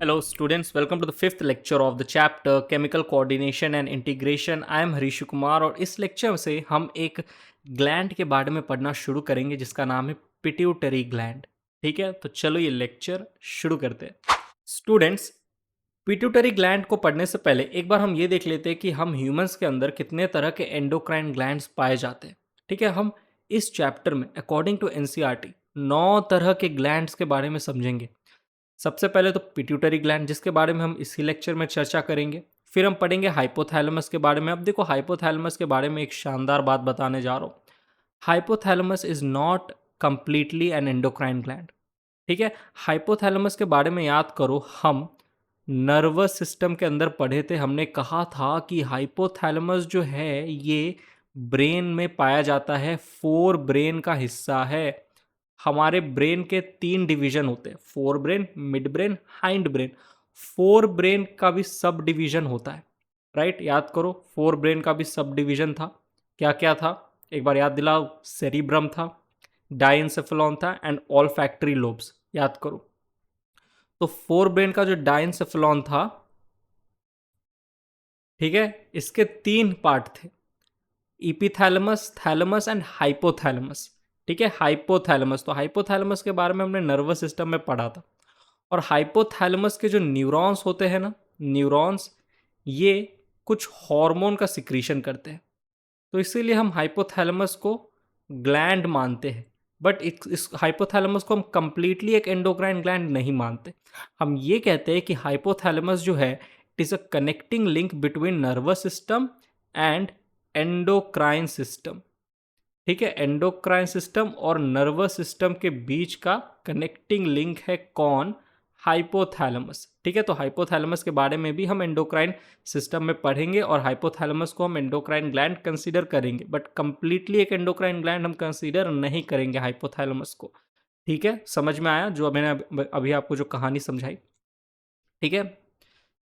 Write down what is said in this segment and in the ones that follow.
Hello students, welcome to the fifth lecture of the chapter Chemical Coordination and Integration. I am Harish Kumar और इस lecture से हम एक gland के बारे में पढ़ना शुरू करेंगे जिसका नाम है पिट्यूटरी ग्लैंड। ठीक है, तो चलो ये लेक्चर शुरू करते हैं। स्टूडेंट्स, पिट्यूटरी ग्लैंड को पढ़ने से पहले एक बार हम ये देख लेते हैं कि हम ह्यूमंस के अंदर कितने तरह के एंडोक्राइन ग्लैंड्स पाए जाते हैं। ठीक है, हम इस चैप्टर में अकॉर्डिंग टू एनसीईआरटी 9 तरह के ग्लैंड्स के बारे में समझेंगे। सबसे पहले तो पिट्यूटरी ग्लैंड जिसके बारे में हम इसी लेक्चर में चर्चा करेंगे। फिर हम पढ़ेंगे हाइपोथैलेमस के बारे में। अब देखो, हाइपोथैलेमस के बारे में एक शानदार बात बताने जा रहा हूँ। Hypothalamus is not completely N endocrine gland. ठीक है, हाइपोथैलेमस के बारे में याद करो, हम नर्वस सिस्टम के अंदर पढ़े थे। हमने कहा था कि हाइपोथैलेमस जो है ये ब्रेन में पाया जाता है, फोर ब्रेन का हिस्सा है। हमारे ब्रेन के 3 डिवीजन होते हैं, fore brain, mid brain, hind brain. Fore brain का भी सब डिवीजन होता है, राइट? याद करो, फोर ब्रेन का भी सब डिवीजन था। क्या क्या था एक बार याद दिलाओ। सेरिब्रम था, डाइनसेफेलॉन था एंड ऑल्फैक्टरी लोब्स। याद करो, तो फोर ब्रेन का जो डाइनसेफेलॉन था, ठीक है, इसके 3 पार्ट थे, इपिथैलेमस, थैलेमस एंड हाइपोथैलेमस। ठीक है, हाइपोथैलेमस, तो हाइपोथैलेमस के बारे में हमने नर्वस सिस्टम में पढ़ा था। और हाइपोथैलेमस के जो न्यूरॉन्स होते हैं ना, न्यूरॉन्स, ये कुछ हार्मोन का सिक्रीशन करते हैं, तो इसीलिए हम हाइपोथैलेमस को ग्लैंड मानते हैं। बट इस हाइपोथैलेमस को हम कंप्लीटली एक एंडोक्राइन ग्लैंड नहीं मानते। हम ये कहते हैं कि हाइपोथैलेमस जो है, it is a connecting link between nervous system and endocrine system. ठीक है, एंडोक्राइन सिस्टम और नर्वस सिस्टम के बीच का कनेक्टिंग लिंक है कौन? हाइपोथैलेमस। ठीक है, तो हाइपोथैलेमस के बारे में भी हम एंडोक्राइन सिस्टम में पढ़ेंगे और हाइपोथैलेमस को हम एंडोक्राइन ग्लैंड कंसीडर करेंगे, बट कंप्लीटली एक एंडोक्राइन ग्लैंड हम कंसीडर नहीं करेंगे हाइपोथैलेमस को। ठीक है, समझ में आया जो मैंने अभी आपको जो कहानी समझाई? ठीक है,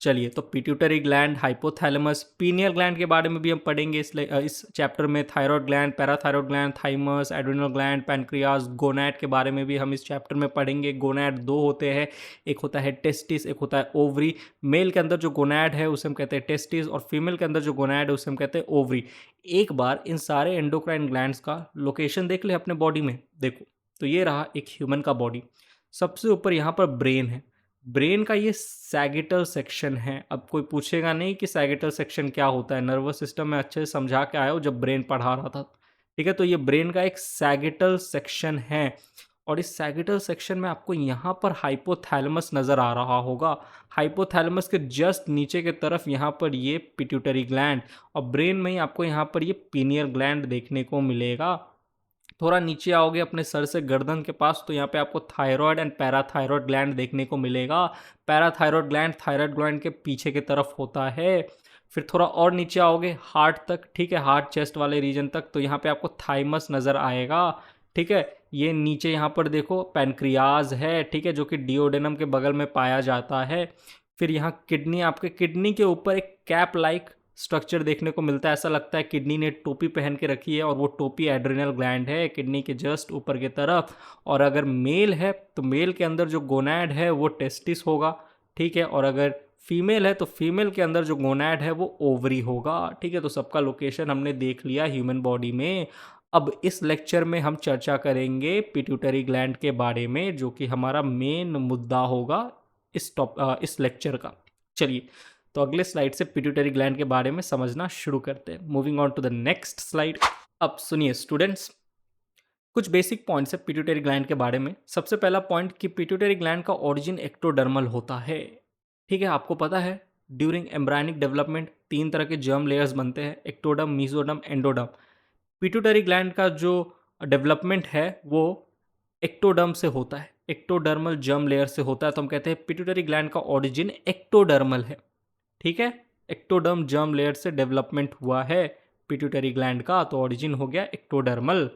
चलिए, तो pituitary gland, hypothalamus, pineal gland के बारे में भी हम पढ़ेंगे इस चैप्टर में। Thyroid gland, parathyroid gland, thymus, adrenal gland, pancreas, gonad के बारे में भी हम इस चैप्टर में पढ़ेंगे। गोनैड 2 होते हैं, एक होता है टेस्टिस, एक होता है ओवरी। मेल के अंदर जो गोनैड है उसे हम कहते हैं टेस्टिस, और फीमेल के अंदर जो गोनैड है उसे हम कहते हैं ओवरी। एक बार इन सारे एंडोक्राइन ग्लैंड्स का लोकेशन देख ले अपने बॉडी में। देखो, तो ये रहा एक ह्यूमन का बॉडी। सबसे ऊपर यहाँ पर ब्रेन है। ब्रेन का ये सैगिटल सेक्शन है। अब कोई पूछेगा नहीं कि सैगिटल सेक्शन क्या होता है, नर्वस सिस्टम में अच्छे से समझा के आया हो जब ब्रेन पढ़ा रहा था। ठीक है, तो ये ब्रेन का एक सैगिटल सेक्शन है, और इस सैगिटल सेक्शन में आपको यहाँ पर हाइपोथैलेमस नज़र आ रहा होगा। हाइपोथैलेमस के जस्ट नीचे के तरफ यहाँ पर ये पिट्यूटरी ग्लैंड, और ब्रेन में ही आपको यहाँ पर ये पीनियल ग्लैंड देखने को मिलेगा। थोड़ा नीचे आओगे अपने सर से गर्दन के पास, तो यहाँ पे आपको थायराइड एंड पैराथायराइड ग्लैंड देखने को मिलेगा। पैराथायराइड ग्लैंड थायराइड ग्लैंड के पीछे की तरफ होता है। फिर थोड़ा और नीचे आओगे हार्ट तक, ठीक है, हार्ट चेस्ट वाले रीजन तक, तो यहाँ पे आपको थाइमस नज़र आएगा। ठीक है, ये नीचे यहाँ पर देखो पैनक्रियाज है, ठीक है, जो कि डिओडेनम के बगल में पाया जाता है। फिर यहाँ किडनी, आपके किडनी के ऊपर एक कैप लाइक स्ट्रक्चर देखने को मिलता है। ऐसा लगता है किडनी ने टोपी पहन के रखी है, और वो टोपी एड्रिनल ग्लैंड है किडनी के जस्ट ऊपर की तरफ। और अगर मेल है तो मेल के अंदर जो गोनैड है वो टेस्टिस होगा, ठीक है, और अगर फीमेल है तो फीमेल के अंदर जो गोनैड है वो ओवरी होगा। ठीक है, तो सबका लोकेशन हमने देख लिया ह्यूमन बॉडी में। अब इस लेक्चर में हम चर्चा करेंगे पिट्यूटरी ग्लैंड के बारे में, जो कि हमारा मेन मुद्दा होगा इस लेक्चर का। चलिए, तो अगले स्लाइड से पिट्यूटरी ग्लैंड के बारे में समझना शुरू करते हैं। Moving on to the next slide. अब सुनिए स्टूडेंट्स, कुछ बेसिक पॉइंट्स है पिट्यूटरी ग्लैंड के बारे में। सबसे पहला पॉइंट कि पिट्यूटरी ग्लैंड का ओरिजिन एक्टोडर्मल होता है। ठीक है, आपको पता है ड्यूरिंग एम्ब्रायनिक डेवलपमेंट 3 तरह के जर्म लेयर्स बनते हैं, ectoderm, mesoderm, endoderm. Pituitary gland का जो डेवलपमेंट है वो एक्टोडर्म से होता है, एक्टोडर्मल जर्म लेयर से होता है, तो हम कहते हैं पिट्यूटरी ग्लैंड का ओरिजिन एक्टोडर्मल है। ठीक है, एक्टोडर्म जर्म लेयर से डेवलपमेंट हुआ है पिट्यूटरी ग्लैंड का, तो ओरिजिन हो गया एक्टोडर्मल।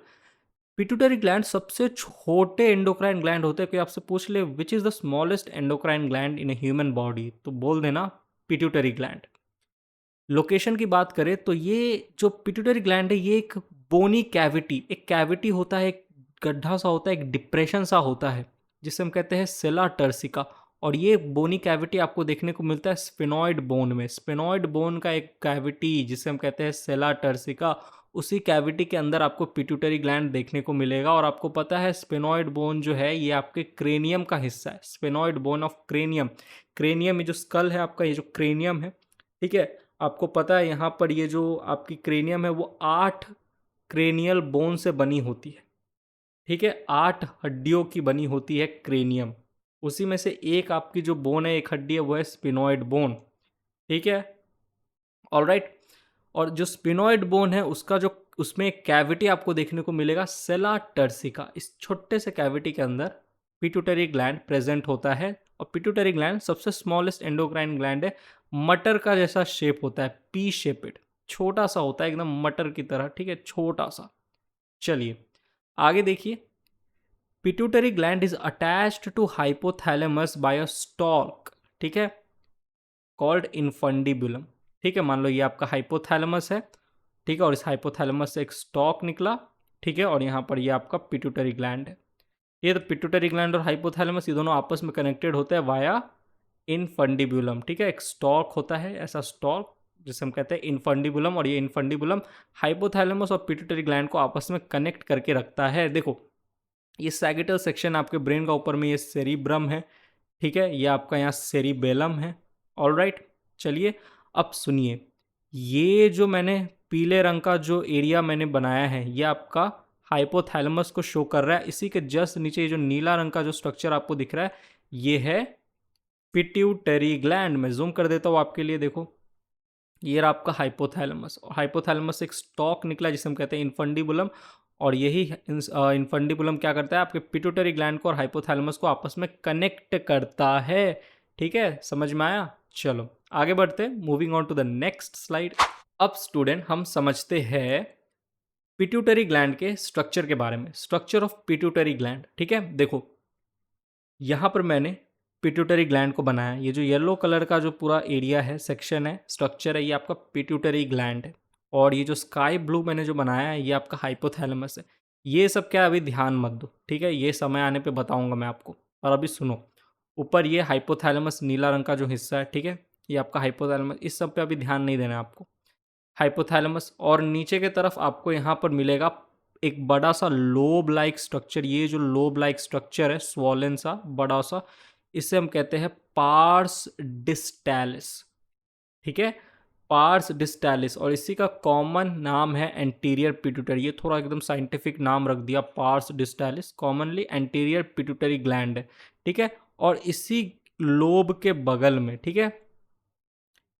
पिट्यूटरी ग्लैंड सबसे छोटे एंडोक्राइन ग्लैंड होते हैं। कोई आपसे पूछ ले which is the smallest endocrine gland in a human body, तो बोल देना पिट्यूटरी ग्लैंड। लोकेशन की बात करें तो ये जो पिट्यूटरी ग्लैंड है ये एक बोनी कैविटी, एक कैविटी होता है, एक गड्ढा सा होता है, एक डिप्रेशन सा होता है, जिसे हम कहते हैं सेला टर्सिका। और ये बोनी कैविटी आपको देखने को मिलता है स्फेनॉइड बोन में। स्फेनॉइड बोन का एक कैविटी जिसे हम कहते हैं सेला टर्सिका, उसी कैविटी के अंदर आपको पिट्यूटरी ग्लैंड देखने को मिलेगा। और आपको पता है स्फेनॉइड बोन जो है ये आपके क्रेनियम का हिस्सा है। Sphenoid bone of cranium, cranium ये जो स्कल है आपका, ये जो क्रेनियम है, ठीक है, आपको पता है यहाँ पर ये जो आपकी क्रेनियम है वो 8 क्रेनियल बोन से बनी होती है, ठीक है, 8 हड्डियों की बनी होती है क्रेनियम। उसी में से एक आपकी जो बोन है, एक हड्डी है, वो है स्पिनॉइड बोन, ठीक है, ऑलराइट। और जो स्पिनॉइड बोन है उसका जो उसमें एक कैविटी आपको देखने को मिलेगा सेला टर्सिका। इस छोटे से कैविटी के अंदर पिट्यूटरी ग्लैंड प्रेजेंट होता है। और पिट्यूटरी ग्लैंड सबसे स्मॉलेस्ट एंडोक्राइन ग्लैंड है, मटर का जैसा शेप होता है, पी शेपेड, छोटा सा होता है एकदम मटर की तरह, ठीक है, छोटा सा। चलिए आगे देखिए, pituitary gland is attached to hypothalamus by a stalk, ठीक है, कॉल्ड इनफंडिबुलम, ठीक है। मान लो ये आपका हाइपोथैलेमस है, ठीक है, और इस हाइपोथैलेमस से एक स्टॉक निकला, ठीक है, और यहाँ पर ये आपका पिट्यूटरी ग्लैंड है। ये तो पिट्यूटरी ग्लैंड और हाइपोथैलेमस ये दोनों आपस में कनेक्टेड होते हैं वाया इनफंडिबुलम, ठीक है। एक स्टॉक होता है ऐसा स्टॉक जिसे हम कहते हैं इनफंडिबुलम, और ये इनफंडिबुलम हाइपोथैलेमस और पिट्यूटरी ग्लैंड को आपस में कनेक्ट करके रखता है। देखो ये सैगिटल सेक्शन आपके ब्रेन का ऊपर में ये सेरिब्रम है, ठीक है, ये आपका यहाँ सेरिबेलम है, ऑलराइट। चलिए अब सुनिए, ये जो मैंने पीले रंग का जो एरिया मैंने बनाया है ये आपका हाइपोथैलेमस को शो कर रहा है। इसी के जस्ट नीचे ये जो नीला रंग का जो स्ट्रक्चर आपको दिख रहा है ये है पिट्यूटरी ग्लैंड। मैं जूम कर देता हूँ आपके लिए, देखो ये रहा आपका हाइपोथैलेमस, और हाइपोथैलेमस से एक स्टॉक निकला जिसे हम कहते हैं इनफंडिबुलम, और यही इनफंडिबुलम क्या करता है, आपके पिट्यूटरी ग्लैंड को और हाइपोथैलेमस को आपस में कनेक्ट करता है, ठीक है, समझ में आया। चलो आगे बढ़ते हैं, moving on to the next slide. अब स्टूडेंट हम समझते हैं पिट्यूटरी ग्लैंड के स्ट्रक्चर के बारे में, स्ट्रक्चर ऑफ पिट्यूटरी ग्लैंड, ठीक है। देखो यहाँ पर मैंने पिट्यूटरी ग्लैंड को बनाया, ये जो येलो कलर का जो पूरा एरिया है, सेक्शन है, स्ट्रक्चर है, ये आपका पिट्यूटरी ग्लैंड है। और ये जो स्काई ब्लू मैंने जो बनाया है ये आपका हाइपोथैलेमस है। ये सब क्या अभी ध्यान मत दो, ठीक है, ये समय आने पे बताऊंगा मैं आपको। और अभी सुनो, ऊपर ये हाइपोथैलेमस नीला रंग का जो हिस्सा है, ठीक है, ये आपका हाइपोथैलेमस, इस सब पे अभी ध्यान नहीं देना है आपको, हाइपोथैलेमस। और नीचे की तरफ आपको यहाँ पर मिलेगा एक बड़ा सा लोब लाइक स्ट्रक्चर। ये जो लोब लाइक स्ट्रक्चर है, स्वॉलन सा बड़ा सा, इसे हम कहते हैं पार्स डिस्टैलिस, ठीक है, पार्स डिस्टैलिस। और इसी का कॉमन नाम है एंटीरियर पिट्यूटरी। ये थोड़ा एकदम साइंटिफिक नाम रख दिया, pars distalis, commonly anterior pituitary gland है, ठीक है। और इसी लोब के बगल में, ठीक है,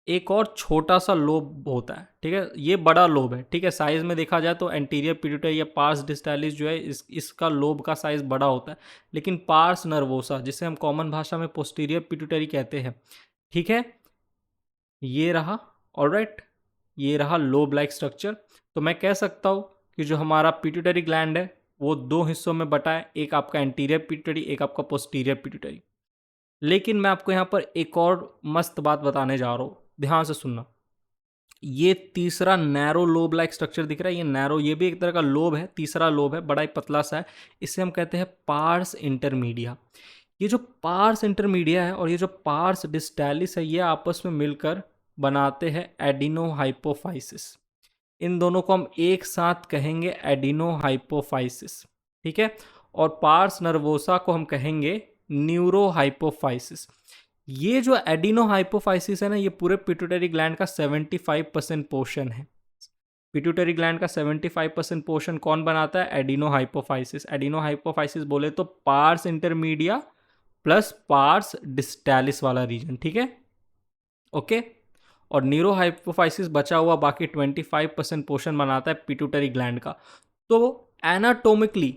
एक और छोटा सा लोब होता है, ठीक है, ये बड़ा लोब है, ठीक है, साइज में देखा जाए तो एंटीरियर पिट्यूटरी या पार्स डिस्टैलिस जो है इसका लोब का साइज बड़ा होता है। लेकिन पार्स नर्वोसा, जिसे हम कॉमन भाषा में पोस्टीरियर पिट्यूटरी कहते हैं, ठीक है, ये रहा, ऑलराइट, ये रहा लोब लाइक स्ट्रक्चर। तो मैं कह सकता हूँ कि जो हमारा पिट्यूटरी ग्लैंड है वो दो हिस्सों में बटा है, एक आपका एंटीरियर पिट्यूटरी, एक आपका पोस्टीरियर पिट्यूटरी। लेकिन मैं आपको यहाँ पर एक और मस्त बात बताने जा रहा हूँ, ध्यान से सुनना। ये तीसरा नैरो लोब लाइक स्ट्रक्चर दिख रहा है, ये नैरो, ये भी एक तरह का लोब है, तीसरा लोब है, बड़ा ही पतला सा है, इसे हम कहते हैं पार्स इंटरमीडिया। ये जो पार्स इंटरमीडिया है और ये जो पार्स डिस्टैलिस है, ये आपस में मिलकर बनाते हैं एडिनोहाइपोफाइसिस। इन दोनों को हम एक साथ कहेंगे एडिनोहाइपोफाइसिस, ठीक है। और पार्स नर्वोसा को हम कहेंगे न्यूरोहाइपोफाइसिस। ये जो एडिनोहाइपोफाइसिस है ना, ये पूरे पिट्यूटरी ग्लैंड का 75% पोर्शन है। पिट्यूटरी ग्लैंड का 75% पोर्शन कौन बनाता है, एडिनोहाइपोफाइसिस। एडिनोहाइपोफाइसिस बोले तो पार्स इंटरमीडिया प्लस पार्स डिस्टैलिस वाला रीजन, ठीक है, ओके। और न्यूरोहाइपोफाइसिस बचा हुआ बाकी 25% पोर्शन बनाता है पिट्यूटरी ग्लैंड का। तो anatomically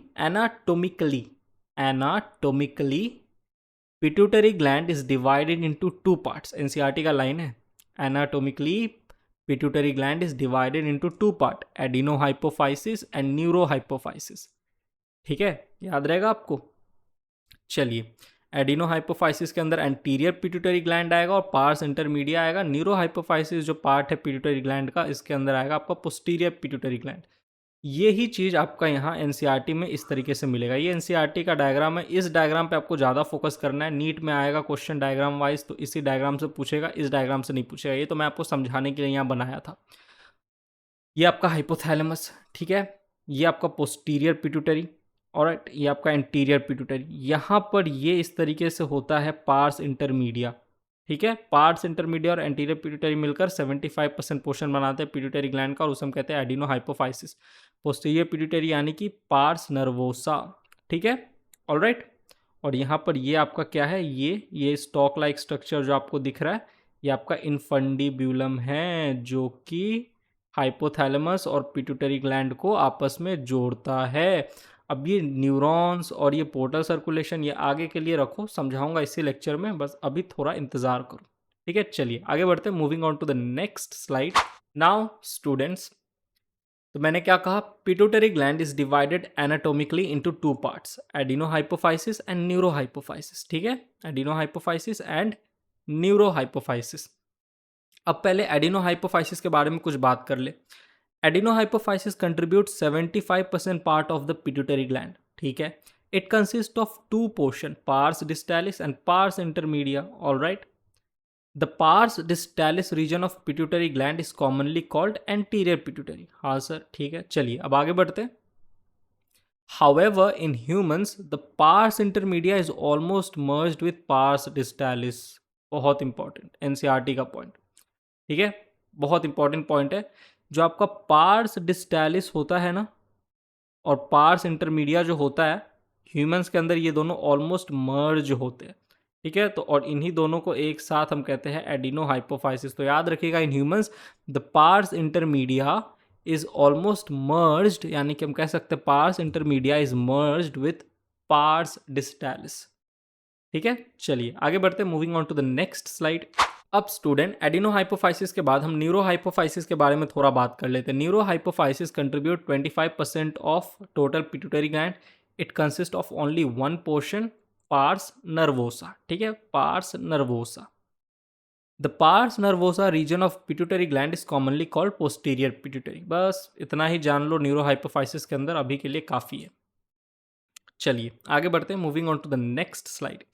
pituitary gland is divided into 2 parts. NCERT का लाइन है, anatomically pituitary gland is divided into 2 part, adenohypophysis and neurohypophysis, ठीक है, याद रहेगा आपको। चलिए, एडिनोहाइपोफाइसिस के अंदर एंटीरियर पिट्यूटरी ग्लैंड आएगा और पार्स इंटरमीडिया आएगा। न्यूरोहाइपोफाइसिस जो पार्ट है पिट्यूटरी ग्लैंड का, इसके अंदर आएगा आपका पोस्टीरियर पिट्यूटरी ग्लैंड। ये ही चीज़ आपका यहाँ एनसीईआरटी में इस तरीके से मिलेगा। ये एनसीईआरटी का डायग्राम है, इस डायग्राम पे आपको ज़्यादा फोकस करना है। नीट में आएगा क्वेश्चन डायग्राम वाइज तो इसी डायग्राम से पूछेगा, इस डायग्राम से नहीं पूछेगा। ये तो मैं आपको समझाने के लिए यहाँ बनाया था। ये आपका हाइपोथैलेमस, ठीक है, ये आपका पोस्टीरियर पिट्यूटरी, ऑलराइट, ये आपका एंटीरियर पिट्यूटरी। यहाँ पर ये इस तरीके से होता है पार्स इंटरमीडिया, ठीक है। पार्स इंटरमीडिया और एंटीरियर पिट्यूटरी मिलकर 75% पोर्शन बनाते हैं पिट्यूटरी ग्लैंड का, और उसे हम कहते हैं एडिनो हाइपोफाइसिस। पोस्टीरियर पिट्यूटरी यानी कि पार्स नर्वोसा, ठीक है, ऑलराइट। और यहाँ पर ये आपका क्या है, ये स्टॉक लाइक स्ट्रक्चर जो आपको दिख रहा है, ये आपका इनफंडिब्यूलम है, जो कि हाइपोथैलेमस और पिट्यूटरी ग्लैंड को आपस में जोड़ता है। अब ये न्यूरॉन्स और ये पोर्टल सर्कुलेशन ये आगे के लिए रखो, समझाऊंगा इसी लेक्चर में, बस अभी थोड़ा इंतजार करो, ठीक है। चलिए आगे बढ़ते हैं, moving on to the next slide. Now students, तो मैंने क्या कहा, pituitary gland is divided anatomically into two parts, adenohypophysis and neurohypophysis, ठीक है, एडिनोहाइपोफाइसिस एंड न्यूरोहाइपोफाइसिस। अब पहले एडिनोहाइपोफाइसिस के बारे में कुछ बात कर ले। Adenohypophysis contribute 75% part of the pituitary gland, ठीक है। It consist of two portion, pars distalis and pars intermedia, alright. The pars distalis region of pituitary gland is commonly called anterior pituitary. हाँ सर, ठीक है, चलिए अब आगे बढ़ते हैं। However, in humans, the pars intermedia is almost merged with pars distalis. बहुत important NCERT का पॉइंट, ठीक है, बहुत इंपॉर्टेंट पॉइंट है। जो आपका पार्स डिस्टालिस होता है ना, और पार्स इंटरमीडिया जो होता है, ह्यूमंस के अंदर ये दोनों ऑलमोस्ट मर्ज होते हैं, ठीक है। तो और इन्हीं दोनों को एक साथ हम कहते हैं एडिनो हाइपोफाइसिस। तो याद रखिएगा, in humans the pars intermedia is almost merged, यानी कि हम कह सकते हैं pars intermedia is merged with pars distalis, ठीक है। चलिए आगे बढ़ते हैं, moving on to the next slide. अब स्टूडेंट, एडिनोहाइपोफाइसिस के बाद हम न्यूरोहाइपोफाइसिस के बारे में थोड़ा बात कर लेते हैं। Neurohypophysis contribute 25% of total pituitary gland. It consist of only one portion, pars nervosa, ठीक है, pars nervosa. The pars nervosa region of pituitary gland is commonly called posterior pituitary. बस इतना ही जान लो न्यूरोहाइपोफाइसिस के अंदर, अभी के लिए काफ़ी है। चलिए आगे बढ़ते हैं, moving on to the next slide.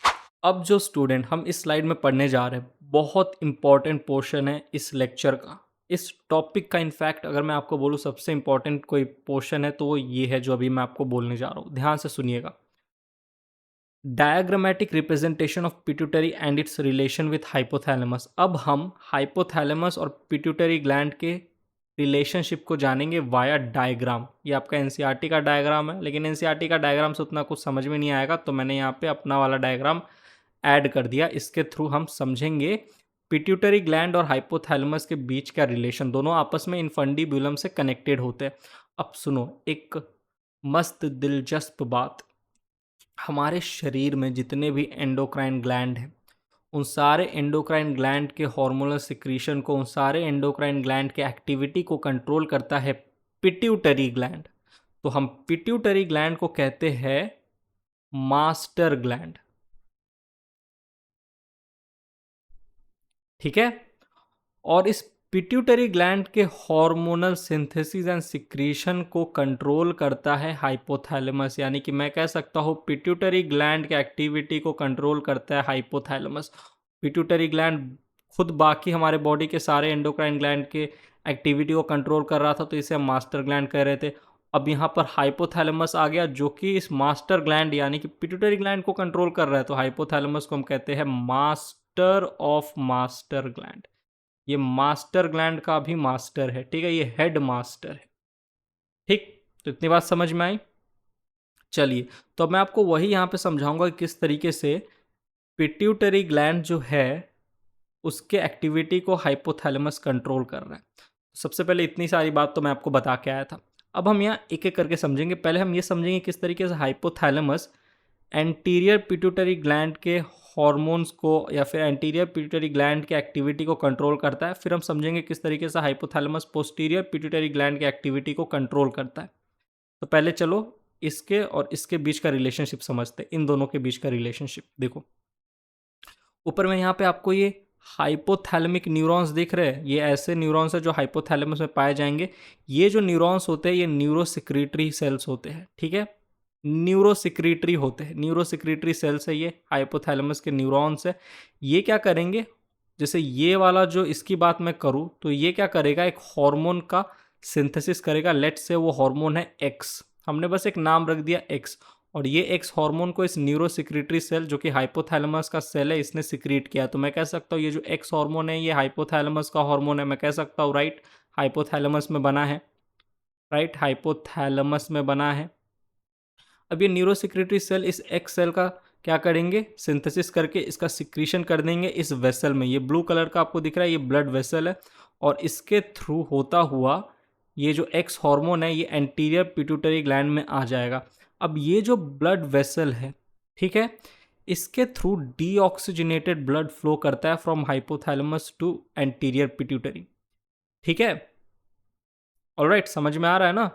अब जो स्टूडेंट हम इस स्लाइड में पढ़ने जा रहे हैं, बहुत इंपॉर्टेंट पोर्शन है इस लेक्चर का, इस टॉपिक का। इनफैक्ट अगर मैं आपको बोलूँ सबसे इंपॉर्टेंट कोई पोर्शन है तो वो ये है जो अभी मैं आपको बोलने जा रहा हूँ, ध्यान से सुनिएगा। Diagrammatic representation of pituitary and it's relation with hypothalamus. अब हम हाइपोथैलेमस और पिट्यूटरी ग्लैंड के रिलेशनशिप को जानेंगे वाया डायग्राम। ये आपका एनसीईआरटी का डायग्राम है, लेकिन एनसीईआरटी का डायग्राम से उतना कुछ समझ में नहीं आएगा, तो मैंने यहाँ पे अपना वाला डायग्राम ऐड कर दिया। इसके थ्रू हम समझेंगे पिट्यूटरी ग्लैंड और हाइपोथैलेमस के बीच का रिलेशन, दोनों आपस में इनफंडिब्यूलम से कनेक्टेड होते हैं। अब सुनो एक मस्त दिलचस्प बात, हमारे शरीर में जितने भी एंडोक्राइन ग्लैंड हैं, उन सारे एंडोक्राइन ग्लैंड के हार्मोनल सिक्रीशन को, उन सारे एंडोक्राइन ग्लैंड के एक्टिविटी को कंट्रोल करता है पिट्यूटरी ग्लैंड। तो हम पिट्यूटरी ग्लैंड को कहते हैं मास्टर ग्लैंड, ठीक है। और इस पिट्यूटरी ग्लैंड के हार्मोनल सिंथेसिस एंड सिक्रीशन को कंट्रोल करता है हाइपोथैलेमस, यानी कि मैं कह सकता हूँ पिट्यूटरी ग्लैंड के एक्टिविटी को कंट्रोल करता है हाइपोथैलेमस। पिट्यूटरी ग्लैंड खुद बाकी हमारे बॉडी के सारे एंडोक्राइन ग्लैंड के एक्टिविटी को कंट्रोल कर रहा था, तो इसे हम मास्टर ग्लैंड कह रहे थे। अब यहाँ पर हाइपोथैलेमस आ गया जो कि इस मास्टर ग्लैंड यानी कि पिट्यूटरी ग्लैंड को कंट्रोल कर रहा है, तो हाइपोथैलेमस को हम कहते हैं मास्टर ऑफ मास्टर ग्लैंड। ये मास्टर ग्लैंड का भी मास्टर है, ठीक है, ये हेड मास्टर है, ठीक। तो इतनी बात समझ में आई। चलिए तो मैं आपको वही यहाँ पे समझाऊंगा कि किस तरीके से पिट्यूटरी ग्लैंड जो है उसके एक्टिविटी को हाइपोथैलेमस कंट्रोल कर रहा है। सबसे पहले इतनी सारी बात तो मैं आपको बता के आया था। अब हम यहाँ एक एक करके समझेंगे। पहले हम ये समझेंगे किस तरीके से हाइपोथैलेमस एंटीरियर पिट्यूटरी ग्लैंड के हॉर्मोन्स को या फिर एंटीरियर पिट्यूटरी ग्लैंड के एक्टिविटी को कंट्रोल करता है। फिर हम समझेंगे किस तरीके से हाइपोथैलेमस पोस्टीरियर पिट्यूटरी ग्लैंड के एक्टिविटी को कंट्रोल करता है। तो पहले चलो इसके और इसके बीच का रिलेशनशिप समझते हैं, इन दोनों के बीच का रिलेशनशिप। देखो ऊपर में यहाँ पे आपको ये हाइपोथैलेमिक न्यूरॉन्स दिख रहे हैं, ये ऐसे न्यूरॉन्स है जो हाइपोथैलेमस में पाए जाएंगे। ये जो न्यूरॉन्स होते हैं ये न्यूरोसिक्रीटरी सेल्स होते हैं, ठीक है, न्यूरोसिक्रीटरी होते हैं, न्यूरोसिक्रीटरी सेल्स है ये, हाइपोथैलेमस के न्यूरॉन्स है। ये क्या करेंगे, जैसे ये वाला जो इसकी बात मैं करूँ तो ये क्या करेगा, एक हार्मोन का सिंथेसिस करेगा। लेट्स से वो हार्मोन है एक्स, हमने बस एक नाम रख दिया एक्स, और ये एक्स हार्मोन को इस न्यूरोसिक्रीटरी सेल जो कि हाइपोथैलेमस का सेल है इसने सिक्रीट किया। तो मैं कह सकता हूँ ये जो एक्स हार्मोन है ये हाइपोथैलेमस का हार्मोन है, मैं कह सकता हूँ राइट, हाइपोथैलेमस में बना है, राइट, हाइपोथैलेमस में बना है। अब ये न्यूरोसिक्रीटरी सेल इस एक्स सेल का क्या करेंगे, सिंथेसिस करके इसका सिक्रीशन कर देंगे इस वेसल में। ये ब्लू कलर का आपको दिख रहा है, ये ब्लड वेसल है, और इसके थ्रू होता हुआ ये जो एक्स हार्मोन है ये एंटीरियर पिट्यूटरी ग्लैंड में आ जाएगा। अब ये जो ब्लड वेसल है, ठीक है, इसके थ्रू डीऑक्सीजनेटेड ब्लड फ्लो करता है from hypothalamus to anterior pituitary, ठीक है, ऑलराइट, समझ में आ रहा है ना,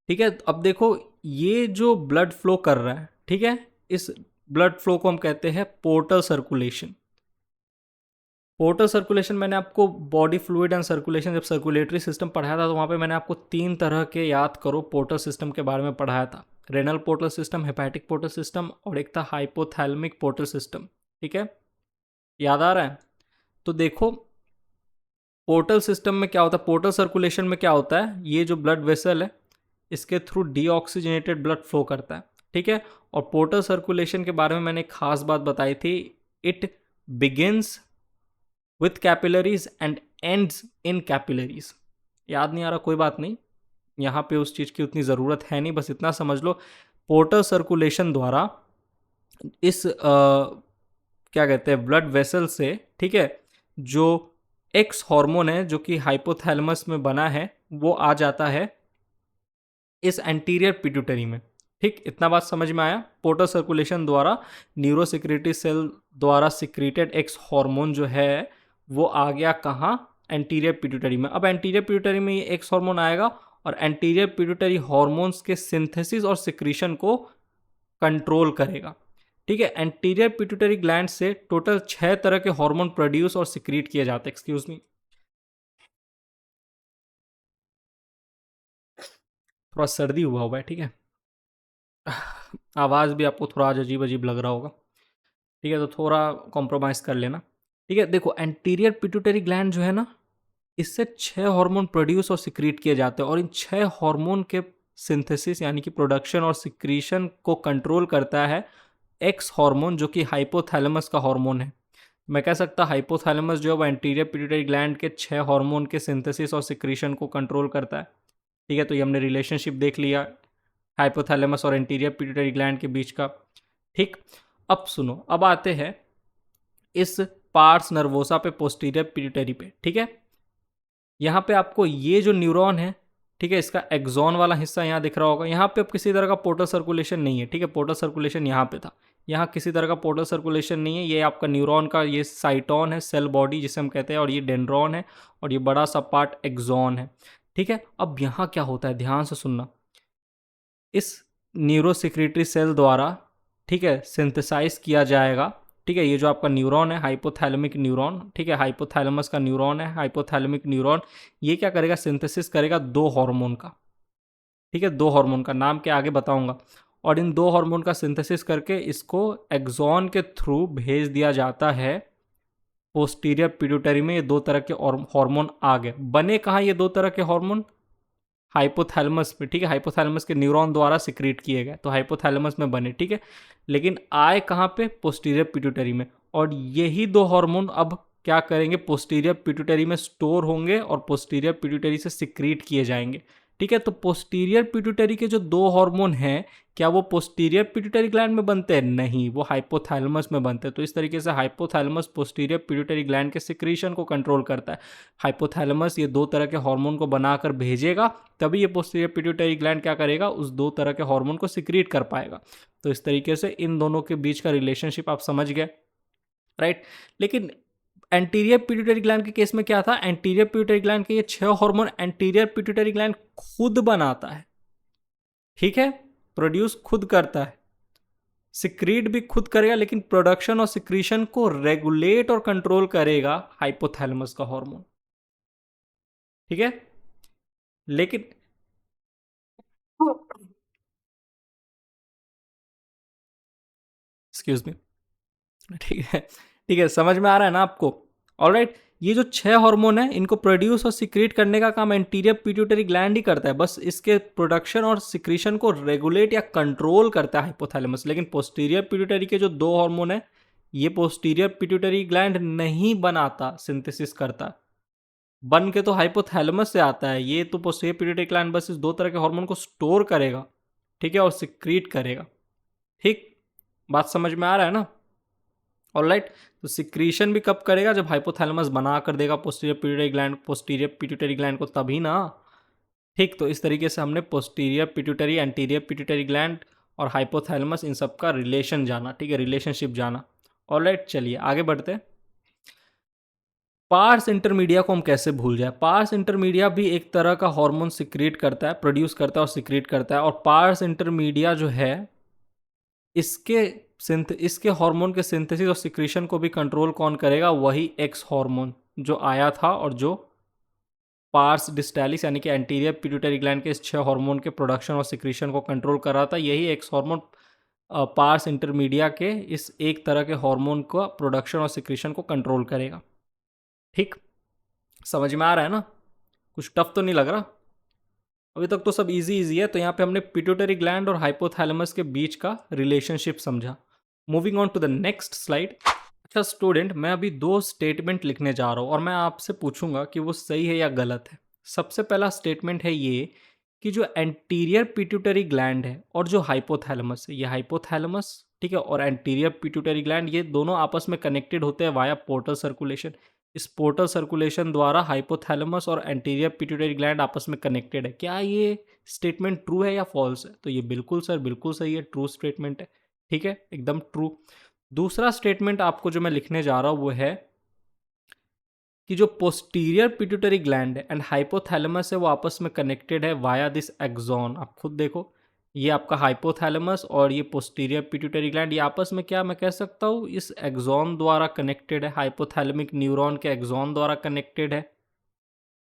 ठीक है। अब देखो ये जो ब्लड फ्लो कर रहा है, ठीक है, इस ब्लड फ्लो को हम कहते हैं पोर्टल सर्कुलेशन। पोर्टल सर्कुलेशन मैंने आपको बॉडी फ्लूइड एंड सर्कुलेशन जब सर्कुलेटरी सिस्टम पढ़ाया था तो वहाँ पे मैंने आपको 3 तरह के, याद करो, पोर्टल सिस्टम के बारे में पढ़ाया था। Renal portal system, hepatic portal system, और एक था हाइपोथैलेमिक पोर्टल सिस्टम, ठीक है, याद आ रहा है। तो देखो पोर्टल सिस्टम में क्या होता है, पोर्टल सर्कुलेशन में क्या होता है, ये जो ब्लड वेसल है इसके थ्रू डीऑक्सीजनेटेड ब्लड फ्लो करता है, ठीक है। और पोर्टल सर्कुलेशन के बारे में मैंने एक खास बात बताई थी, it begins with capillaries and ends in capillaries. याद नहीं आ रहा, कोई बात नहीं, यहाँ पे उस चीज़ की उतनी ज़रूरत है नहीं, बस इतना समझ लो, पोर्टल सर्कुलेशन द्वारा इस क्या कहते हैं ब्लड वेसल से, ठीक है, जो एक्स हार्मोन है जो कि हाइपोथैलेमस में बना है वो आ जाता है इस एंटीरियर पिट्यूटरी में, ठीक, इतना बात समझ में आया। पोर्टल सर्कुलेशन द्वारा न्यूरोसिक्रीटरी सेल द्वारा सिक्रीटेड एक्स हार्मोन जो है वो आ गया कहाँ, एंटीरियर पिट्यूटरी में। अब एंटीरियर पिट्यूटरी में ये एक्स हार्मोन आएगा और एंटीरियर पिट्यूटरी हार्मोन्स के सिंथेसिस और सिक्रीशन को कंट्रोल करेगा, ठीक है। एंटीरियर पिट्यूटरी ग्लैंड से टोटल 6 तरह के हार्मोन प्रोड्यूस और सिक्रीट किए जाते हैं, एक्सक्यूज मी, थोड़ा सर्दी हुआ है, ठीक है, आवाज़ भी आपको थोड़ा आज अजीब अजीब लग रहा होगा, ठीक है, तो थोड़ा कॉम्प्रोमाइज़ कर लेना, ठीक है। देखो एंटीरियर पिट्यूटरी ग्लैंड जो है ना, इससे 6 हार्मोन प्रोड्यूस और सिक्रीट किए जाते हैं, और इन 6 हार्मोन के सिंथेसिस यानी कि प्रोडक्शन और सिक्रीशन को कंट्रोल करता है एक्स हार्मोन जो कि हाइपोथैलेमस का हार्मोन है। मैं कह सकता हाइपोथैलेमस जो है वो एंटीरियर पिट्यूटरी ग्लैंड के 6 हार्मोन के सिंथेसिस और सिक्रीशन को कंट्रोल करता है, ठीक है। तो ये हमने रिलेशनशिप देख लिया हाइपोथैलेमस और एंटीरियर पिट्यूटरी ग्लैंड के बीच का, ठीक। अब सुनो, अब आते हैं इस पार्स नर्वोसा पे, पोस्टीरियर पिट्यूटरी पे, ठीक है। यहाँ पे आपको ये जो न्यूरॉन है, ठीक है, इसका एक्सॉन वाला हिस्सा यहाँ दिख रहा होगा। यहाँ पे अब किसी तरह का पोर्टल सर्कुलेशन नहीं है, ठीक है, पोर्टल सर्कुलेशन यहाँ पे था, यहाँ किसी तरह का पोर्टल सर्कुलेशन नहीं है। ये आपका न्यूरॉन का ये साइटॉन है, सेल बॉडी जिसे हम कहते हैं, और ये डेंड्रॉन है, और ये बड़ा सा पार्ट एक्सॉन है, ठीक है। अब यहाँ क्या होता है, ध्यान से सुनना, इस न्यूरोसिक्रीटरी सेल द्वारा, ठीक है, सिंथेसाइज किया जाएगा, ठीक है, ये जो आपका न्यूरॉन है हाइपोथैलेमिक न्यूरॉन, ठीक है, हाइपोथैलेमस का न्यूरॉन है हाइपोथैलेमिक न्यूरॉन, ये क्या करेगा, सिंथेसिस करेगा 2 हार्मोन का, ठीक है, 2 हार्मोन का नाम क्या आगे बताऊंगा, और इन 2 हार्मोन का सिंथेसिस करके इसको एक्सॉन के थ्रू भेज दिया जाता है पोस्टीरियर पिट्यूटरी में। ये 2 तरह के हार्मोन आ गए, बने कहाँ ये 2 तरह के हार्मोन, हाइपोथैलेमस में, ठीक है, हाइपोथैलेमस के न्यूरॉन द्वारा सिक्रीट किए गए, तो हाइपोथैलेमस में बने, ठीक है, लेकिन आए कहाँ पे, पोस्टीरियर पिट्यूटरी में। और यही 2 हार्मोन अब क्या करेंगे, पोस्टीरियर पिट्यूटरी में स्टोर होंगे और पोस्टीरियर पिट्यूटरी से सिक्रीट किए जाएंगे, ठीक है। तो पोस्टीरियर पिट्यूटरी के जो 2 हार्मोन हैं, क्या वो पोस्टीरियर पिट्यूटरी ग्लैंड में बनते हैं, नहीं, वो हाइपोथैलेमस में बनते हैं। तो इस तरीके से हाइपोथैलेमस पोस्टीरियर पिट्यूटरी ग्लैंड के सिक्रीशन को कंट्रोल करता है। हाइपोथैलेमस ये 2 तरह के हार्मोन को बनाकर भेजेगा, तभी ये पोस्टीरियर पिट्यूटरी ग्लैंड क्या करेगा, उस 2 तरह के हार्मोन को सिक्रीट कर पाएगा। तो इस तरीके से इन दोनों के बीच का रिलेशनशिप आप समझ गए, राइट। लेकिन एंटीरियर पिट्यूटरी ग्लैंड के केस में क्या था, एंटीरियर पिट्यूटरी ग्लैंड के ये 6 हार्मोन एंटीरियर पिट्यूटरी ग्लैंड खुद बनाता है, ठीक है, प्रोड्यूस खुद करता है, सिक्रीट भी खुद करेगा, लेकिन प्रोडक्शन और सिक्रीशन को रेगुलेट और कंट्रोल करेगा हाइपोथैलेमस का हार्मोन, ठीक है। लेकिन एक्सक्यूज मी, ठीक है, ठीक है, समझ में आ रहा है ना आपको? ऑलराइट, ये जो 6 हार्मोन है इनको प्रोड्यूस और सिक्रीट करने का काम एंटीरियर पिट्यूटरी ग्लैंड ही करता है, बस इसके प्रोडक्शन और सिक्रीशन को रेगुलेट या कंट्रोल करता है हाइपोथैलेमस। लेकिन पोस्टीरियर पिट्यूटरी के जो 2 हार्मोन है ये पोस्टीरियर पिट्यूटरी ग्लैंड नहीं बनाता, सिंथेसिस करता, बन के तो हाइपोथैलेमस से आता है। ये तो पोस्टीरियर पिट्यूटरी ग्लैंड बस इस 2 तरह के हार्मोन को स्टोर करेगा, ठीक है, और सिक्रीट करेगा। ठीक, बात समझ में आ रहा है ना? ऑलराइट, तो सिक्रीशन भी कब करेगा? जब हाइपोथैलेमस बना कर देगा पोस्टीरियर पिट्यूटरी ग्लैंड को, तभी ना। ठीक, तो इस तरीके से हमने posterior pituitary, anterior pituitary gland और हाइपोथैलेमस इन सब का रिलेशन जाना, ठीक है, रिलेशनशिप जाना। ऑलराइट, चलिए आगे बढ़ते हैं। पार्स इंटरमीडिया को हम कैसे भूल जाए? पार्स इंटरमीडिया भी एक तरह का हार्मोन सिक्रीट करता है, प्रोड्यूस करता है और सिक्रीट करता है। और पार्स इंटरमीडिया जो है इसके हार्मोन के सिंथेसिस और सिक्रीशन को भी कंट्रोल कौन करेगा? वही एक्स हार्मोन जो आया था और जो पार्स डिस्टैलिस यानी कि एंटीरियर पिट्यूटरी ग्लैंड के इस 6 हार्मोन के प्रोडक्शन और सिक्रीशन को कंट्रोल कर रहा था। यही एक्स हार्मोन पार्स इंटरमीडिया के इस एक तरह के हार्मोन का प्रोडक्शन और सिक्रीशन को कंट्रोल करेगा। ठीक, समझ में आ रहा है ना? कुछ टफ तो नहीं लग रहा? अभी तक तो सब इजी इजी है। तो यहाँ पे हमने पिट्यूटरी ग्लैंड और हाइपोथैलेमस के बीच का रिलेशनशिप समझा। Moving on to the next slide. अच्छा स्टूडेंट, मैं अभी 2 स्टेटमेंट लिखने जा रहा हूँ और मैं आपसे पूछूंगा कि वो सही है या गलत है। सबसे पहला स्टेटमेंट है ये कि जो एंटीरियर पिट्यूटरी ग्लैंड है और जो हाइपोथैलेमस है, ये हाइपोथैलेमस, ठीक है, और एंटीरियर पिट्यूटरी ग्लैंड, ये दोनों आपस में कनेक्टेड होते हैं वाया पोर्टल सर्कुलेशन। इस पोर्टल सर्कुलेशन द्वारा हाइपोथैलेमस और एंटीरियर पिट्यूटरी ग्लैंड आपस में कनेक्टेड है। क्या ये स्टेटमेंट ट्रू है या फॉल्स है? तो ये बिल्कुल सर बिल्कुल सही है, ट्रू स्टेटमेंट है, ठीक है, एकदम ट्रू। दूसरा स्टेटमेंट आपको जो मैं लिखने जा रहा हूं वो है कि जो पोस्टीरियर पिट्यूटरी ग्लैंड है एंड हाइपोथैलेमस है वो आपस में कनेक्टेड है वाया दिस एक्सॉन। आप खुद देखो, ये आपका हाइपोथैलेमस और ये पोस्टीरियर पिट्यूटरी ग्लैंड, ये आपस में क्या मैं कह सकता हूँ, इस एक्सॉन द्वारा कनेक्टेड है। हाइपोथैलेमिक न्यूरॉन के एक्सॉन द्वारा कनेक्टेड है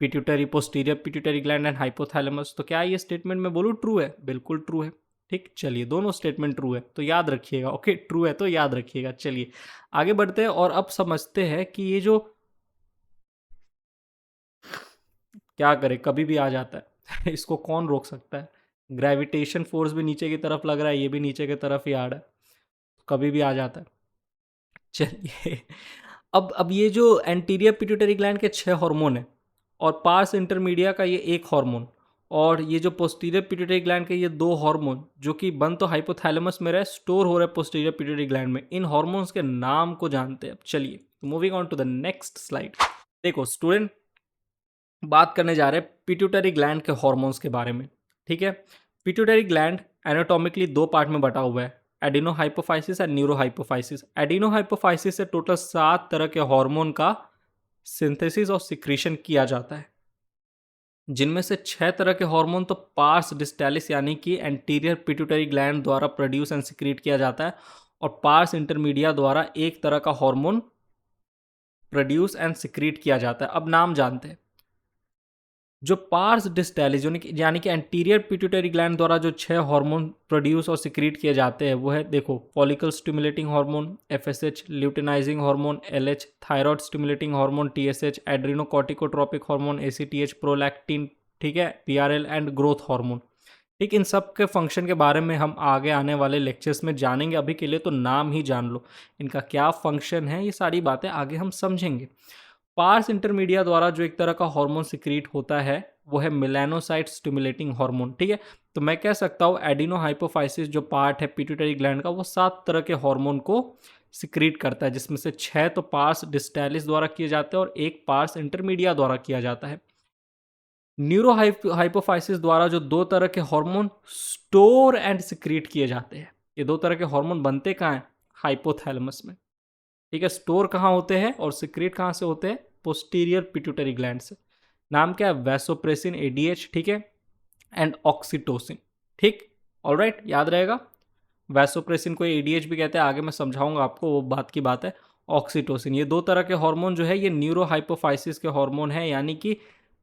pituitary, posterior pituitary gland and hypothalamus. तो क्या ये स्टेटमेंट मैं बोलूँ ट्रू है? बिल्कुल ट्रू है। ठीक, चलिए दोनों स्टेटमेंट ट्रू है तो याद रखिएगा। ओके, ट्रू है तो याद रखिएगा। चलिए आगे बढ़ते हैं और अब समझते हैं कि ये जो क्या करे, कभी भी आ जाता है इसको कौन रोक सकता है? ग्रेविटेशन फोर्स भी नीचे की तरफ लग रहा है, ये भी नीचे की तरफ ही आ रहा है, कभी भी आ जाता है। चलिए अब ये जो एंटीरियर पिट्यूटरी ग्लैंड के 6 हार्मोन है और पार्स इंटरमीडिया का ये एक हार्मोन और ये जो पोस्टीरियर पिट्यूटरी ग्लैंड के ये 2 हार्मोन जो कि बन तो हाइपोथैलेमस में रहे, स्टोर हो रहे पोस्टीरियर पिट्यूटरी ग्लैंड में, इन हार्मोन्स के नाम को जानते हैं। अब चलिए moving on to the next slide. देखो स्टूडेंट, बात करने जा रहे हैं पिट्यूटरी ग्लैंड के हार्मोन्स के बारे में, ठीक है। पिट्यूटरी ग्लैंड एनाटॉमिकली 2 पार्ट में बटा हुआ है, adeno hypophysis and neuro hypophysis. Adeno hypophysis से टोटल 7 तरह के हार्मोन का सिंथेसिस और सिक्रीशन किया जाता है, जिनमें से 6 तरह के हार्मोन तो पार्स डिस्टैलिस यानी कि एंटीरियर पिट्यूटरी ग्लैंड द्वारा प्रोड्यूस एंड सिक्रीट किया जाता है और पार्स इंटरमीडिया द्वारा एक तरह का हार्मोन प्रोड्यूस एंड सिक्रीट किया जाता है। अब नाम जानते हैं। जो पार्स डिस्टैलिस यानी कि एंटीरियर पिट्यूटरी ग्लैंड द्वारा जो 6 हार्मोन प्रोड्यूस और सिक्रीट किए जाते हैं वो है, देखो, follicle stimulating hormone FSH, luteinising hormone LH, thyroid stimulating hormone TSH, adrenocorticotropic hormone ACTH, prolactin, ठीक है, पीआरएल एंड ग्रोथ हार्मोन। ठीक, इन सब के फंक्शन के बारे में हम आगे आने वाले लेक्चर्स में जानेंगे। अभी के लिए तो नाम ही जान लो, इनका क्या फंक्शन है, ये सारी बातें आगे हम समझेंगे। पार्स इंटरमीडिया द्वारा जो एक तरह का हार्मोन सिक्रीट होता है वो है मेलानोसाइट स्टिमुलेटिंग हार्मोन, ठीक है। तो मैं कह सकता हूँ एडिनो हाइपोफाइसिस जो पार्ट है पिट्यूटरी ग्लैंड का वो 7 तरह के हार्मोन को सिक्रीट करता है, जिसमें से 6 तो पार्स डिस्टैलिस द्वारा किए जाते हैं और एक पार्स इंटरमीडिया द्वारा किया जाता है। न्यूरो हाइपोफाइसिस द्वारा जो 2 तरह के हार्मोन स्टोर एंड सिक्रीट किए जाते हैं। ये 2 तरह के हार्मोन बनते कहाँ हैं? हाइपोथैलेमस में, ठीक है। स्टोर कहाँ होते हैं और सिक्रीट कहाँ से होते हैं? पोस्टीरियर पिट्यूटरी ग्लैंड से। नाम क्या है? वैसोप्रेसिन एडीएच, ठीक है, एंड ऑक्सीटोसिन, ठीक, ऑलराइट, याद रहेगा। वैसोप्रेसिन को एडीएच भी कहते हैं, आगे मैं समझाऊंगा आपको, वो बात की बात है। ऑक्सीटोसिन, ये 2 तरह के हार्मोन जो है ये न्यूरोहाइपोफाइसिस के हार्मोन है, यानी कि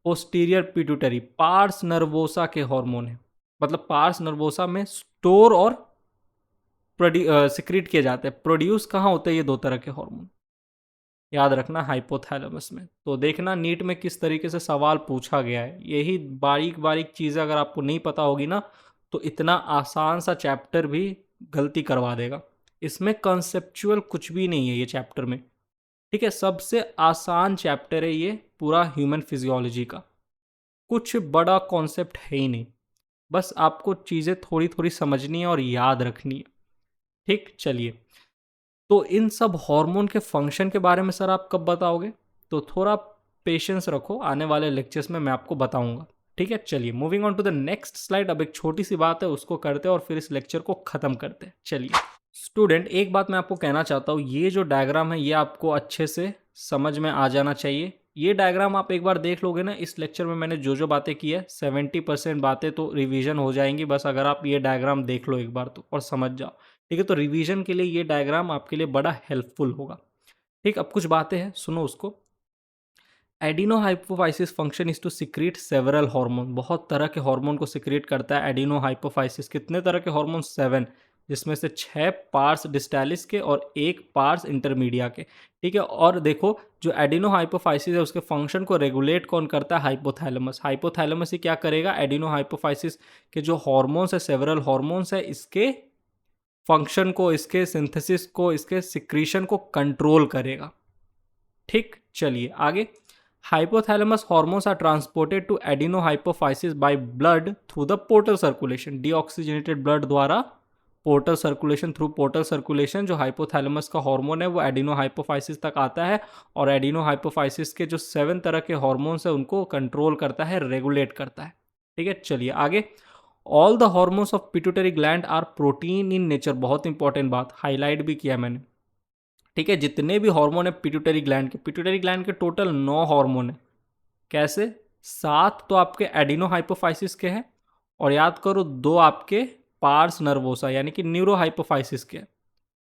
पोस्टीरियर पिट्यूटरी पार्स नर्वोसा के हार्मोन है। मतलब पार्स नर्वोसा में स्टोर और सिक्रीट किए जाते हैं। प्रोड्यूस कहाँ होते हैं ये 2 तरह के हार्मोन, याद रखना हाइपोथैलेमस में। तो देखना नीट में किस तरीके से सवाल पूछा गया है, यही बारीक बारीक चीज़ें अगर आपको नहीं पता होगी ना तो इतना आसान सा चैप्टर भी गलती करवा देगा। इसमें कंसेप्चुअल कुछ भी नहीं है ये चैप्टर में, ठीक है। सबसे आसान चैप्टर है ये पूरा ह्यूमन फिजियोलॉजी का, कुछ बड़ा कॉन्सेप्ट है ही नहीं, बस आपको चीज़ें थोड़ी थोड़ी समझनी है और याद रखनी है, ठीक। चलिए, तो इन सब हार्मोन के फंक्शन के बारे में सर आप कब बताओगे, तो थोड़ा पेशेंस रखो, आने वाले लेक्चर्स में मैं आपको बताऊंगा, ठीक है। चलिए, moving on to the next slide. अब एक छोटी सी बात है उसको करते हैं और फिर इस लेक्चर को ख़त्म करते हैं। चलिए स्टूडेंट, एक बात मैं आपको कहना चाहता हूँ, ये जो डायग्राम है ये आपको अच्छे से समझ में आ जाना चाहिए। ये डायग्राम आप एक बार देख लोगे ना, इस लेक्चर में मैंने जो जो बातें की है 70% बातें तो रिवीजन हो जाएंगी, बस अगर आप ये डायग्राम देख लो एक बार तो और समझ जाओ, ठीक है। तो रिवीजन के लिए ये डायग्राम आपके लिए बड़ा हेल्पफुल होगा, ठीक। अब कुछ बातें हैं, सुनो उसको। Adenohypophysis function is to secrete several hormone, बहुत तरह के हार्मोन को सिक्रीट करता है एडिनोहाइपोफाइसिस। कितने तरह के हार्मोन, 7, जिसमें से 6 पार्स डिस्टालिस के और 1 पार्स इंटरमीडिया के, ठीक है। और देखो, जो एडिनोहाइपोफाइसिस है उसके फंक्शन को रेगुलेट कौन करता है, हाइपोथैलेमस। हाइपोथैलेमस ही क्या करेगा, एडिनोहाइपोफाइसिस के जो हार्मोन्स है, सेवरल हार्मोन्स है, इसके फंक्शन को, इसके सिंथेसिस को, इसके सिक्रीशन को कंट्रोल करेगा, ठीक। चलिए आगे। Hypothalamus hormones are transported to adenohypophysis by blood through the portal circulation, deoxygenated blood द्वारा portal circulation, through portal circulation जो हाइपोथैलेमस का हार्मोन है वो एडिनोहाइपोफाइसिस तक आता है और एडिनोहाइपोफाइसिस के जो 7 तरह के हार्मोन्स है उनको कंट्रोल करता है, रेगुलेट करता है, ठीक है। चलिए आगे। All the hormones of pituitary gland are protein in nature, बहुत इंपॉर्टेंट बात, हाईलाइट भी किया मैंने, ठीक है। जितने भी हार्मोन है पिट्यूटरी ग्लैंड के टोटल 9 हार्मोन है। कैसे, 7 तो आपके एडिनोहाइपोफाइसिस के हैं और याद करो 2 आपके पार्स नर्वोसा यानी कि न्यूरोहाइपोफाइसिस के,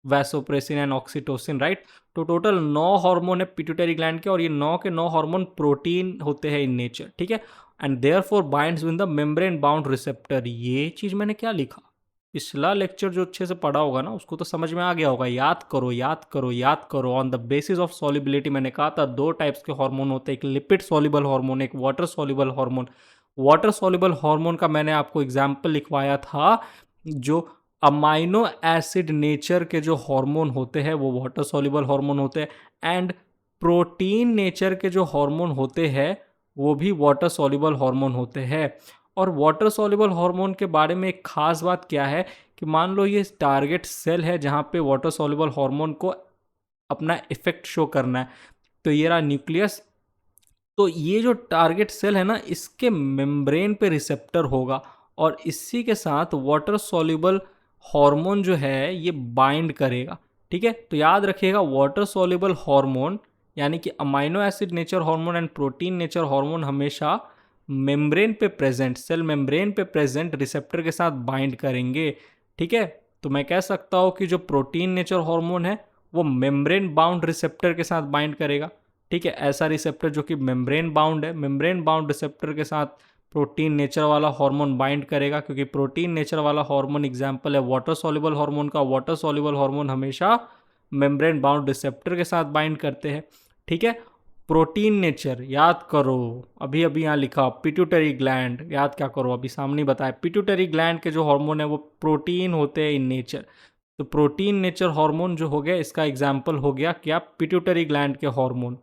वैसोप्रेसिन एंड ऑक्सीटोसिन, राइट। तो टोटल 9 हार्मोन है पिट्यूटरी ग्लैंड के और ये 9 के 9 हार्मोन प्रोटीन होते हैं इन नेचर, ठीक है। And therefore binds with the membrane bound receptor, ये चीज मैंने क्या लिखा, पिछला लेक्चर जो अच्छे से पढ़ा होगा ना उसको तो समझ में आ गया होगा, याद करो याद करो याद करो। On the basis of solubility, मैंने कहा था 2 टाइप्स के हार्मोन होते हैं, एक लिपिड सॉल्युबल हार्मोन, एक water soluble hormone. Water soluble hormone का मैंने आपको एग्जाम्पल लिखवाया था, जो अमाइनो एसिड नेचर के जो हार्मोन होते हैं वो वाटर सॉल्युबल हार्मोन होते हैं, एंड प्रोटीन नेचर के जो हार्मोन होते हैं वो भी वाटर सॉल्युबल हार्मोन होते हैं। और वाटर सॉल्युबल हार्मोन के बारे में एक खास बात क्या है कि मान लो ये टारगेट सेल है जहाँ पे वाटर सॉल्युबल हार्मोन को अपना इफेक्ट शो करना है, तो ये रहा न्यूक्लियस। तो ये जो टारगेट सेल है ना इसके मेम्ब्रेन पे रिसेप्टर होगा और इसी के साथ वाटर सॉल्युबल हार्मोन जो है ये बाइंड करेगा, ठीक है। तो याद रखिएगा, वाटर सॉल्युबल हार्मोन यानी कि amino acid nature hormone and protein nature hormone हमेशा मेम्ब्रेन पे प्रेजेंट, सेल मेम्ब्रेन पे प्रेजेंट रिसेप्टर के साथ बाइंड करेंगे, ठीक है। तो मैं कह सकता हूँ कि जो प्रोटीन नेचर हार्मोन है वो मेम्ब्रेन बाउंड रिसेप्टर के साथ बाइंड करेगा, ठीक है। ऐसा रिसेप्टर जो कि मेम्ब्रेन बाउंड है, मेम्ब्रेन बाउंड रिसेप्टर के साथ प्रोटीन नेचर वाला हार्मोन बाइंड करेगा, क्योंकि प्रोटीन नेचर वाला हार्मोन एग्जाम्पल है वाटर सॉल्युबल हार्मोन का। वाटर सॉल्युबल हार्मोन हमेशा मेम्ब्रेन बाउंड रिसेप्टर के साथ बाइंड करते हैं, ठीक है। प्रोटीन नेचर याद करो, अभी अभी यहाँ लिखा पिट्यूटरी ग्लैंड, याद क्या करो, अभी सामने बताया पिट्यूटरी ग्लैंड के जो हार्मोन है वो प्रोटीन होते हैं इन नेचर। तो प्रोटीन नेचर हार्मोन जो हो गया इसका एग्जाम्पल हो गया क्या, पिट्यूटरी ग्लैंड के हार्मोन,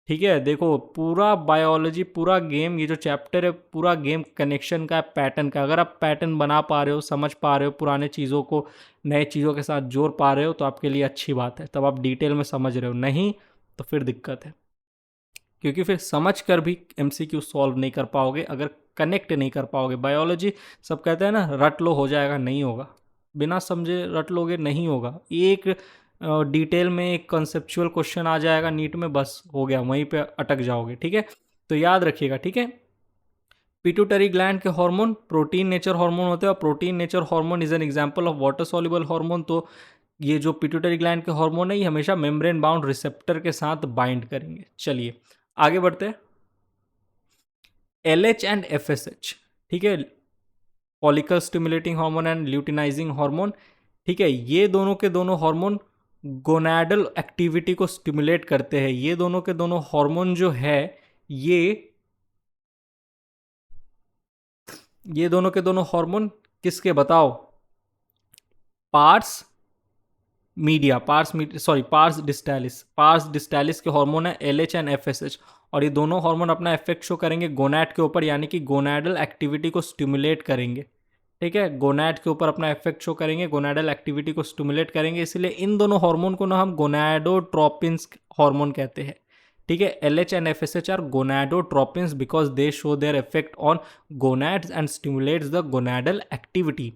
ठीक है। देखो पूरा बायोलॉजी, पूरा गेम, ये जो चैप्टर है पूरा गेम कनेक्शन का, पैटर्न का। अगर आप पैटर्न बना पा रहे हो, समझ पा रहे हो, पुराने चीज़ों को नए चीज़ों के साथ जोड़ पा रहे हो तो आपके लिए अच्छी बात है, तब आप डिटेल में समझ रहे हो, नहीं तो फिर दिक्कत है, क्योंकि फिर समझ कर भी एमसीक्यू सॉल्व नहीं कर पाओगे अगर कनेक्ट नहीं कर पाओगे। बायोलॉजी सब कहते हैं ना रट लो हो जाएगा, नहीं होगा, बिना समझे रट लोगे नहीं होगा। एक डिटेल में एक कंसेप्चुअल क्वेश्चन आ जाएगा नीट में, बस हो गया, वहीं पे अटक जाओगे, ठीक है। तो याद रखिएगा, ठीक है। पिट्यूटरी ग्लैंड के हार्मोन प्रोटीन नेचर हार्मोन होते हैं, और protein nature hormone is an example of water soluble hormone. तो ये जो पिट्यूटरी ग्लैंड के हार्मोन है ये हमेशा मेम्ब्रेन बाउंड रिसेप्टर के साथ बाइंड करेंगे। चलिए आगे बढ़ते हैं। LH एंड FSH, ठीक है, follicle stimulating hormone and luteinizing hormone, ठीक है, ये दोनों के दोनों हार्मोन गोनाडल एक्टिविटी को स्टिमुलेट करते हैं। ये दोनों के दोनों हार्मोन जो है ये दोनों के दोनों हार्मोन किसके बताओ? पार्स डिस्टालिस के हार्मोन है LH एंड FSH, और ये दोनों हार्मोन अपना इफेक्ट शो करेंगे गोनैड के ऊपर, यानी कि गोनैडल एक्टिविटी को स्टिमुलेट करेंगे। ठीक है, गोनैड के ऊपर अपना इफेक्ट शो करेंगे, गोनैडल एक्टिविटी को स्टिमुलेट करेंगे, इसलिए इन दोनों हार्मोन को ना हम गोनैडोट्रोपिन्स हार्मोन कहते हैं। ठीक है, LH and FSH are gonadotropins because they show their effect on gonads and stimulates the gonadal activity.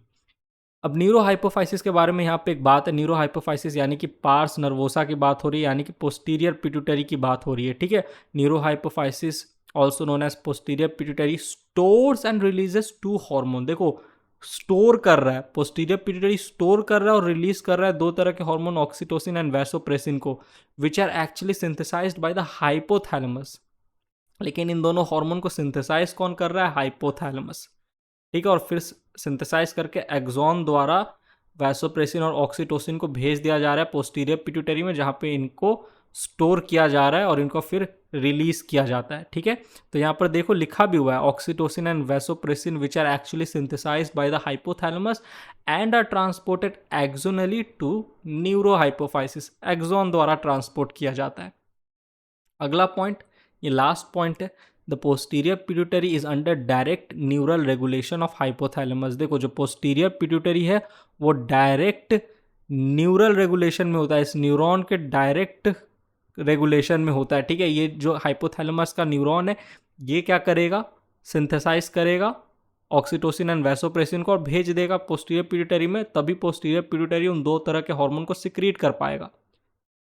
अब न्यूरो हाइपोफाइसिस के बारे में यहाँ पे एक बात है। न्यूरो हाइपोफाइसिस यानी कि पार्स नर्वोसा की बात हो रही है, यानी कि पोस्टीरियर पिट्यूटरी की बात हो रही है। ठीक है, neurohypophysis also known as posterior pituitary stores and releases two hormone. देखो, स्टोर कर रहा है, पोस्टीरियर पिट्यूटरी स्टोर कर रहा है और रिलीज कर रहा है दो तरह के हार्मोन, ऑक्सीटोसिन एंड वैसोप्रेसिन को, which are actually synthesized by the hypothalamus. लेकिन इन दोनों हार्मोन को सिंथेसाइज कौन कर रहा है? हाइपोथैलेमस। ठीक है, और फिर सिंथेसाइज करके एक्सॉन द्वारा वैसोप्रेसिन और ऑक्सीटोसिन को भेज दिया जा रहा है पोस्टीरियर पिट्यूटरी में, जहाँ पे इनको स्टोर किया जा रहा है और इनको फिर रिलीज किया जाता है। ठीक है, तो यहाँ पर देखो लिखा भी हुआ है oxytocin and vasopressin which are actually synthesized by the hypothalamus and are transported axonally to neurohypophysis. Axon द्वारा ट्रांसपोर्ट किया जाता है। अगला पॉइंट, ये लास्ट पॉइंट है, the posterior pituitary is under direct neural regulation of hypothalamus. देखो, जो posterior pituitary है वो डायरेक्ट न्यूरल रेगुलेशन में होता है, इस न्यूरॉन के डायरेक्ट रेगुलेशन में होता है। ठीक है, ये जो हाइपोथैलेमस का न्यूरॉन है ये क्या करेगा? सिंथेसाइज करेगा ऑक्सीटोसिन एंड वैसोप्रेसिन को और भेज देगा पोस्टीरियर पिट्यूटरी में, तभी पोस्टीरियर पिट्यूटरी उन दो तरह के हार्मोन को सिक्रीट कर पाएगा।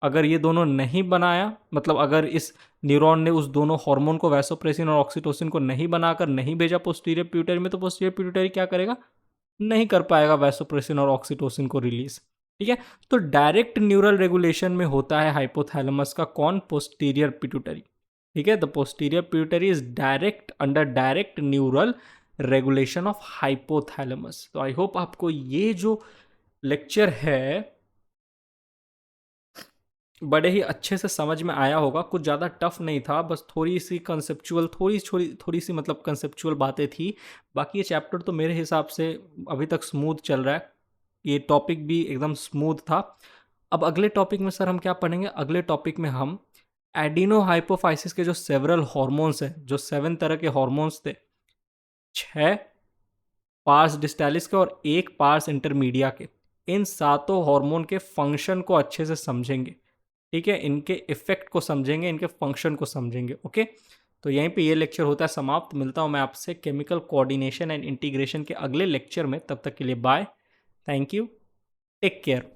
अगर ये दोनों नहीं बनाया, मतलब अगर इस न्यूरॉन ने उस दोनों हार्मोन को, वैसोप्रेसिन और ऑक्सीटोसिन को नहीं बनाकर नहीं भेजा पोस्टीरियर पिट्यूटरी में, तो पोस्टीरियर पिट्यूटरी क्या करेगा? नहीं कर पाएगा वैसोप्रेसिन और ऑक्सीटोसिन को रिलीज। ठीक है, तो डायरेक्ट न्यूरल रेगुलेशन में होता है हाइपोथैलेमस का कौन? Posterior pituitary. ठीक है, the posterior pituitary is direct under direct neural regulation of hypothalamus. तो आई होप आपको ये जो लेक्चर है बड़े ही अच्छे से समझ में आया होगा। कुछ ज़्यादा टफ नहीं था, बस थोड़ी सी कंसेप्चुअल, थोड़ी सी मतलब कंसेप्चुअल बातें थी। बाकी ये चैप्टर तो मेरे हिसाब से अभी तक स्मूथ चल रहा है, ये टॉपिक भी एकदम स्मूथ था। अब अगले टॉपिक में सर हम क्या पढ़ेंगे? अगले टॉपिक में हम एडिनो हाइपोफाइसिस के जो सेवरल हॉर्मोन्स हैं, जो 7 तरह के हॉर्मोन्स थे, 6 पार्स डिस्टालिस के और 1 पार्स इंटरमीडिया के, इन सातों हार्मोन के फंक्शन को अच्छे से समझेंगे। ठीक है, इनके इफेक्ट को समझेंगे, इनके फंक्शन को समझेंगे। ओके, तो यहीं पे ये लेक्चर होता है समाप्त। मिलता हूँ मैं आपसे केमिकल कोऑर्डिनेशन एंड इंटीग्रेशन के अगले लेक्चर में। तब तक के लिए bye, thank you, take care.